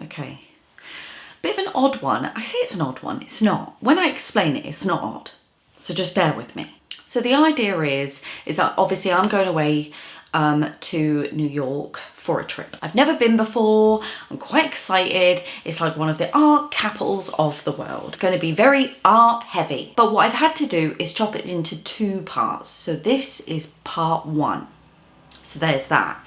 Okay. Bit of an odd one. I say it's an odd one, it's not. When I explain it, it's not odd. So just bear with me. So the idea is that obviously I'm going away to New York for a trip. I've never been before. I'm quite excited. It's like one of the art capitals of the world. It's going to be very art heavy. But what I've had to do is chop it into 2 parts. So this is part 1. So there's that.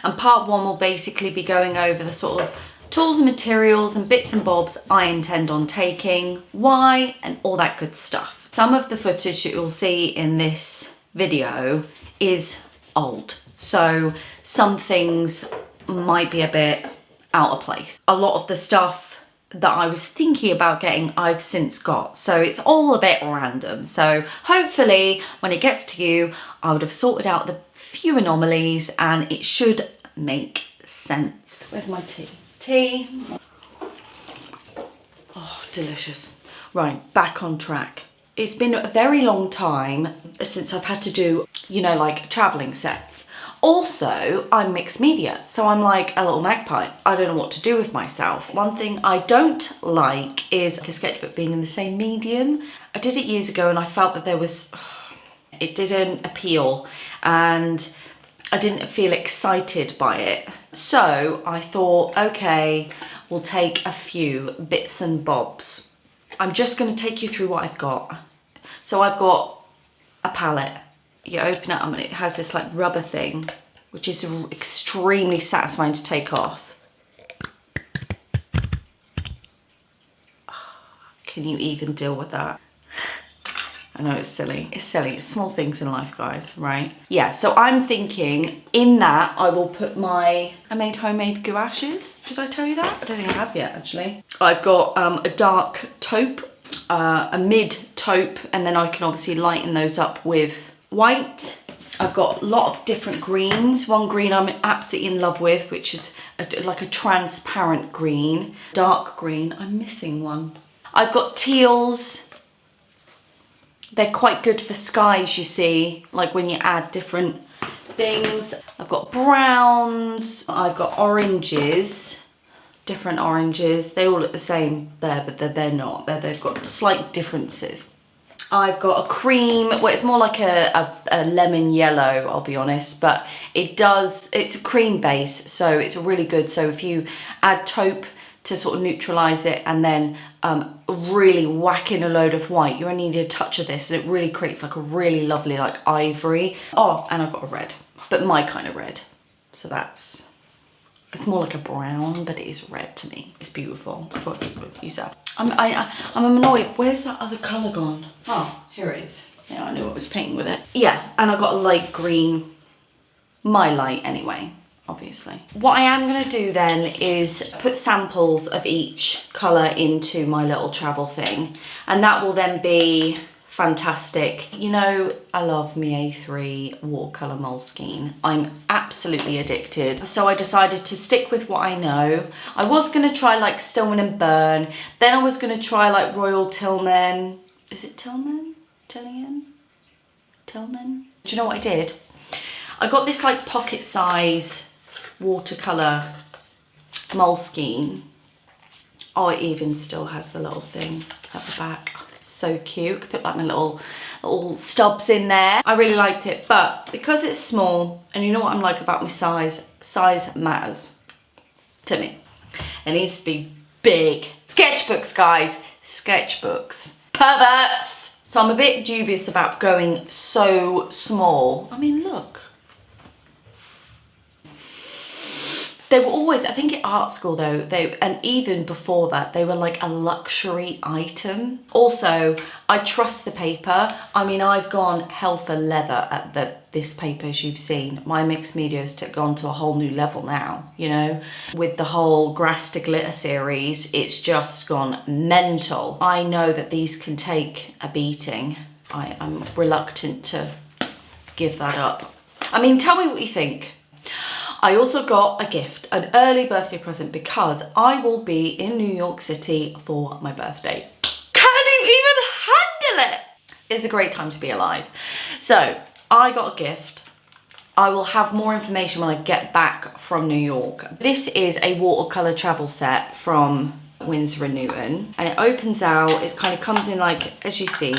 And part 1 will basically be going over the sort of tools and materials and bits and bobs I intend on taking, why, and all that good stuff. Some of the footage that you'll see in this video is old, so some things might be a bit out of place. A lot of the stuff that I was thinking about getting, I've since got, so it's all a bit random. So hopefully when it gets to you, I would have sorted out the few anomalies and it should make sense. Where's my tea? Tea. Oh, delicious. Right, back on track. It's been a very long time since I've had to do, you know, like traveling sets. Also, I'm mixed media, so I'm like a little magpie. I don't know what to do with myself. One thing I don't like is a sketchbook being in the same medium. I did it years ago and I felt that there was, it didn't appeal and I didn't feel excited by it. So I thought, okay, we'll take a few bits and bobs. I'm just going to take you through what I've got. So I've got a palette. You open it up and it has this like rubber thing, which is extremely satisfying to take off. Can you even deal with that? I know it's silly. It's silly. It's small things in life, guys, right? Yeah, so I'm thinking in that I will put I made homemade gouaches. Did I tell you that? I don't think I have yet, actually. I've got a dark taupe, a mid taupe, and then I can obviously lighten those up with white. I've got a lot of different greens. One green I'm absolutely in love with, which is like a transparent green. Dark green, I'm missing one. I've got teals. They're quite good for skies, you see, like when you add different things. I've got browns, I've got oranges, different oranges. They all look the same there, but they're not. They've got slight differences. I've got a cream, well, it's more like a lemon yellow, I'll be honest, but it's a cream base, so it's really good. So if you add taupe to sort of neutralize it and then really whack in a load of white, you only need a touch of this and it really creates like a really lovely like ivory. Oh, and I've got a red, but my kind of red. So it's more like a brown, but it is red to me. It's beautiful. I've got to use that. I'm annoyed. Where's that other colour gone? Oh, here it is. Yeah, I knew I was painting with it. Yeah, and I've got a light green. My light anyway, obviously. What I am going to do then is put samples of each colour into my little travel thing. And that will then be fantastic. You know, I love my A3 watercolour Moleskine. I'm absolutely addicted. So I decided to stick with what I know. I was going to try like Stillman and Burn. Then I was going to try like Royal Tillman. Is it Tillman? Tillman? Tillman? Do you know what I did? I got this like pocket size watercolour Moleskine. Oh, it even still has the little thing at the back. So cute. Could put like my little stubs in there. I really liked it, but because it's small, and you know what I'm like about my size matters to me. It needs to be big. Sketchbooks, guys. Sketchbooks. Perverts! So I'm a bit dubious about going so small. I mean, look. They were always, I think at art school though, and even before that, they were like a luxury item. Also, I trust the paper. I mean, I've gone hell for leather at this paper, as you've seen. My mixed media's gone to a whole new level now, you know? With the whole Grass to Glitter series, it's just gone mental. I know that these can take a beating. I'm reluctant to give that up. I mean, tell me what you think. I also got a gift, an early birthday present, because I will be in New York City for my birthday. Can you even handle it? It's a great time to be alive. So I got a gift I will have more information when I get back from New York. This is a watercolour travel set from Winsor & Newton, and it opens out, it kind of comes in like, as you see,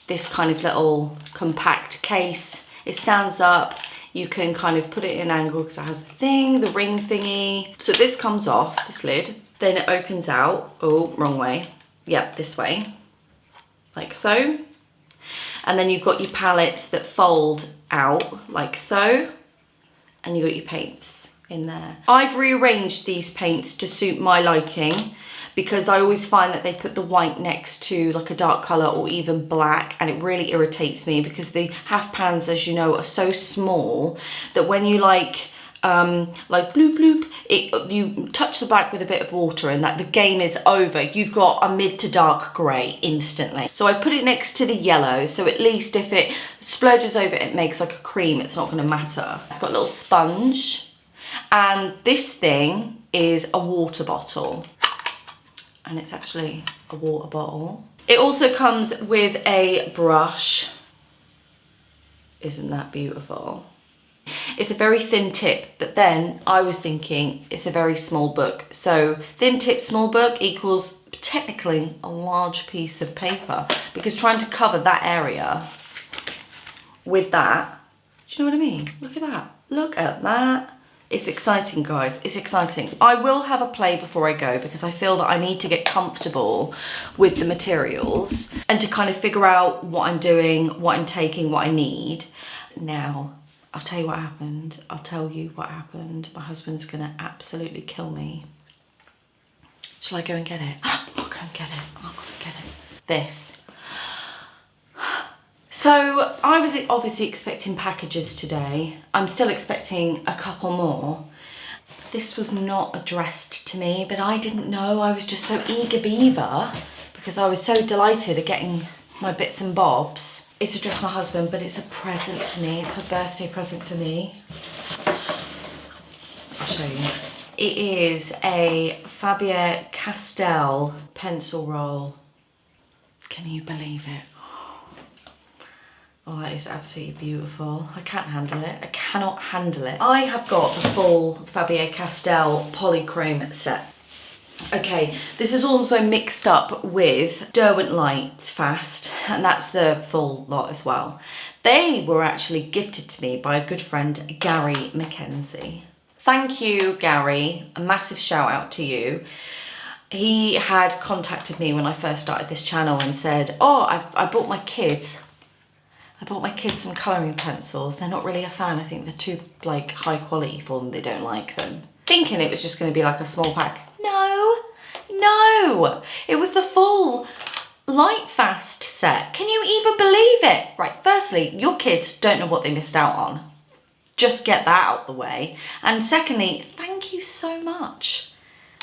this kind of little compact case. It stands up, you can kind of put it in an angle because it has the thing, the ring thingy. So this comes off, this lid, then it opens out, oh, wrong way. Yep, this way, like so. And then you've got your palettes that fold out like so, and you've got your paints in there. I've rearranged these paints to suit my liking because I always find that they put the white next to like a dark colour or even black, and it really irritates me because the half pans, as you know, are so small that when you like bloop bloop, you touch the black with a bit of water and that the game is over. You've got a mid to dark grey instantly. So I put it next to the yellow, so at least if it splurges over, it makes like a cream, it's not going to matter. It's got a little sponge, and this thing is a water bottle, and it's actually a water bottle. It also comes with a brush. Isn't that beautiful? It's a very thin tip, but then I was thinking it's a very small book. So thin tip, small book equals technically a large piece of paper, because trying to cover that area with that, do you know what I mean? Look at that, look at that. It's exciting, guys, it's exciting. I will have a play before I go because I feel that I need to get comfortable with the materials and to kind of figure out what I'm doing, what I'm taking, what I need. Now, I'll tell you what happened. I'll tell you what happened. My husband's gonna absolutely kill me. Shall I go and get it? I'll go and get it. I'll go and get it. This. So I was obviously expecting packages today. I'm still expecting a couple more. This was not addressed to me, but I didn't know. I was just so eager beaver because I was so delighted at getting my bits and bobs. It's addressed to my husband, but it's a present for me. It's a birthday present for me. I'll show you. It is a Faber-Castell pencil roll. Can you believe it? Oh, that is absolutely beautiful. I can't handle it. I cannot handle it. I have got the full Faber-Castell polychrome set. Okay, this is also mixed up with Derwent Light Fast, and that's the full lot as well. They were actually gifted to me by a good friend, Gary Mackenzie. Thank you, Gary. A massive shout out to you. He had contacted me when I first started this channel and said, oh, I bought my kids some colouring pencils. They're not really a fan. I think they're too like high quality for them. They don't like them. Thinking it was just going to be like a small pack. No, it was the full Light Fast set. Can you even believe it? Right, firstly, your kids don't know what they missed out on. Just get that out the way. And secondly, thank you so much.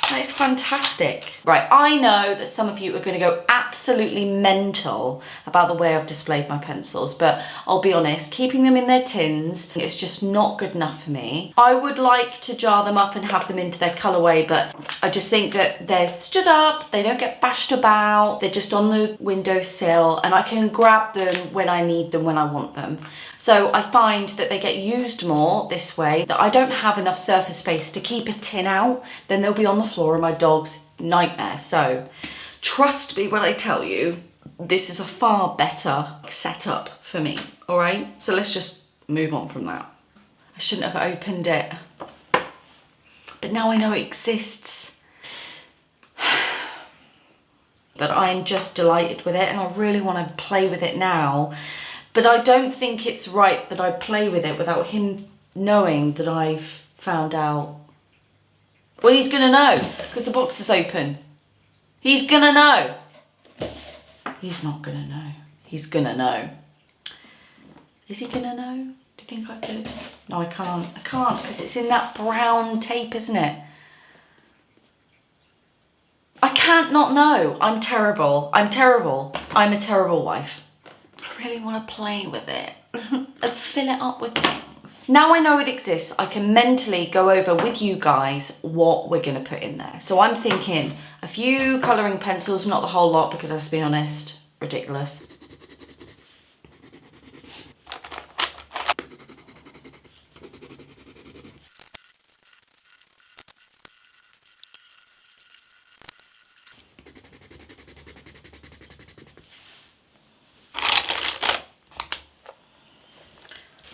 That is fantastic. Right, I know that some of you are going to go absolutely mental about the way I've displayed my pencils, but I'll be honest, keeping them in their tins, it's just not good enough for me. I would like to jar them up and have them into their colourway, but I just think that they're stood up, they don't get bashed about, they're just on the windowsill, and I can grab them when I need them, when I want them. So I find that they get used more this way, that I don't have enough surface space to keep a tin out, then they'll be on the floor and my dog's nightmare. So trust me when I tell you, this is a far better setup for me, all right? So let's just move on from that. I shouldn't have opened it, but now I know it exists. But I'm just delighted with it and I really want to play with it now. But I don't think it's right that I play with it without him knowing that I've found out. Well, he's gonna know because the box is open. He's gonna know. He's not gonna know. He's gonna know. Is he gonna know? Do you think I could? No, I can't. I can't because it's in that brown tape, isn't it? I can't not know. I'm terrible. I'm terrible. I'm a terrible wife. I really want to play with it and fill it up with things. Now I know it exists, I can mentally go over with you guys what we're going to put in there. So I'm thinking a few colouring pencils, not the whole lot because let's be honest, ridiculous.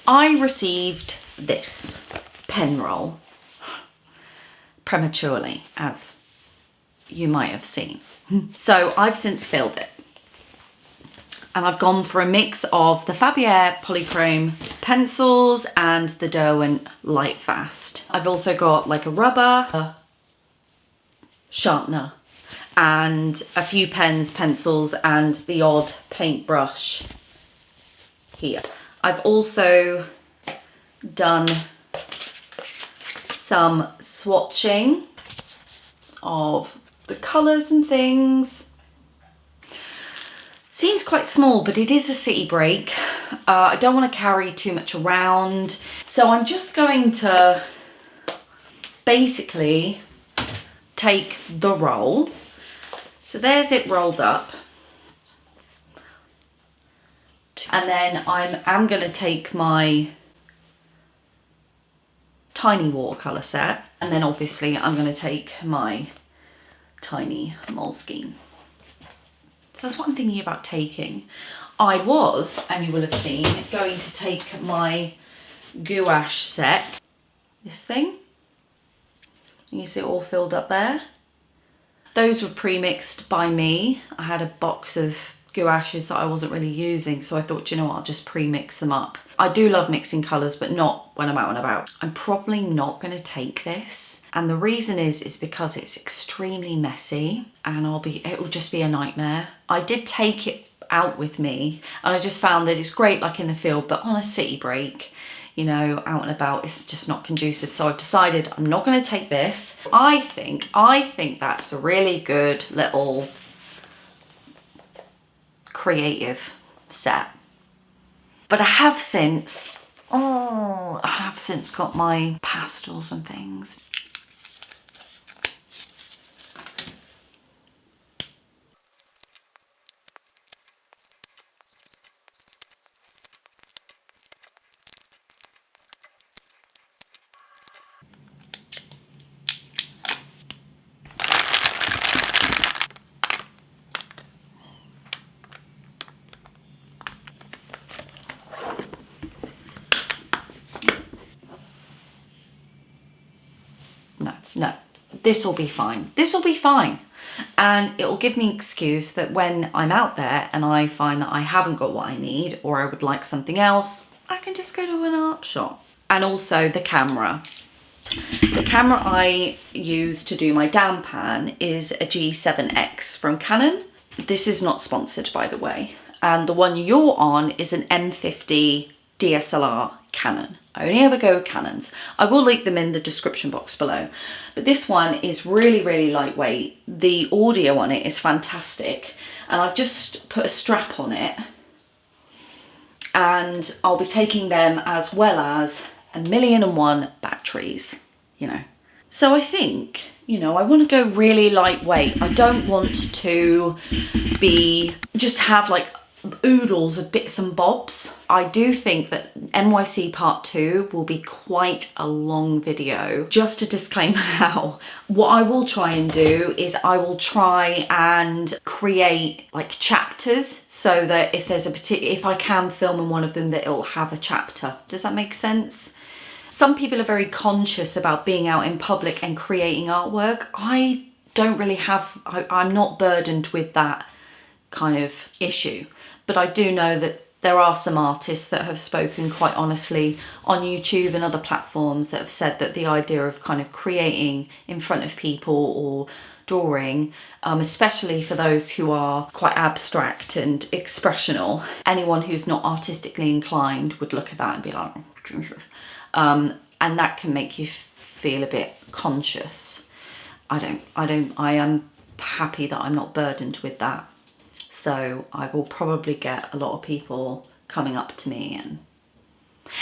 I received this pen roll prematurely, as you might have seen. So I've since filled it. And I've gone for a mix of the Fabier Polychrome pencils and the Derwent Lightfast. I've also got like a rubber, a sharpener, and a few pens, pencils, and the odd paintbrush here. I've also done some swatching of the colours and things. Seems quite small, but it is a city break. I don't want to carry too much around. So I'm just going to basically take the roll. So there's it rolled up. And then I'm going to take my tiny watercolour set. And then obviously I'm going to take my tiny Moleskine. So that's what I'm thinking about taking. I was, and you will have seen, going to take my gouache set. This thing. You see it all filled up there. Those were pre-mixed by me. I had a box of gouaches that I wasn't really using, so I thought, you know what, I'll just pre-mix them up. I do love mixing colours, but not when I'm out and about. I'm probably not going to take this. And the reason is because it's extremely messy and it will just be a nightmare. I did take it out with me and I just found that it's great like in the field, but on a city break, you know, out and about, it's just not conducive. So I've decided I'm not going to take this. I think that's a really good little creative set. But I have since got my pastels and things. No, this will be fine. This will be fine. And it will give me an excuse that when I'm out there and I find that I haven't got what I need or I would like something else, I can just go to an art shop. And also the camera. The camera I use to do my down pan is a G7X from Canon. This is not sponsored, by the way. And the one you're on is an M50 DSLR Canon. I only ever go with Canons. I will link them in the description box below. But this one is really, really lightweight. The audio on it is fantastic. And I've just put a strap on it. And I'll be taking them as well as 1,000,001 batteries, you know. So I think, you know, I want to go really lightweight. I don't want to just have like oodles of bits and bobs. I do think that NYC part 2 will be quite a long video. Just a disclaimer now, what I will try and do is I will try and create like chapters so that if I can film in one of them, that it'll have a chapter. Does that make sense? Some people are very conscious about being out in public and creating artwork. I don't really I'm not burdened with that kind of issue. But I do know that there are some artists that have spoken quite honestly on YouTube and other platforms that have said that the idea of kind of creating in front of people or drawing, especially for those who are quite abstract and expressional, anyone who's not artistically inclined would look at that and be like, and that can make you feel a bit conscious. I am happy that I'm not burdened with that. So I will probably get a lot of people coming up to me, and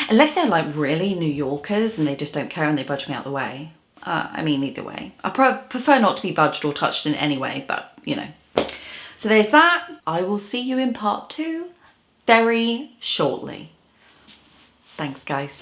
unless they're like really New Yorkers and they just don't care and they budge me out the way. I mean, either way. I prefer not to be budged or touched in any way, but you know. So there's that. I will see you in part 2 very shortly. Thanks, guys.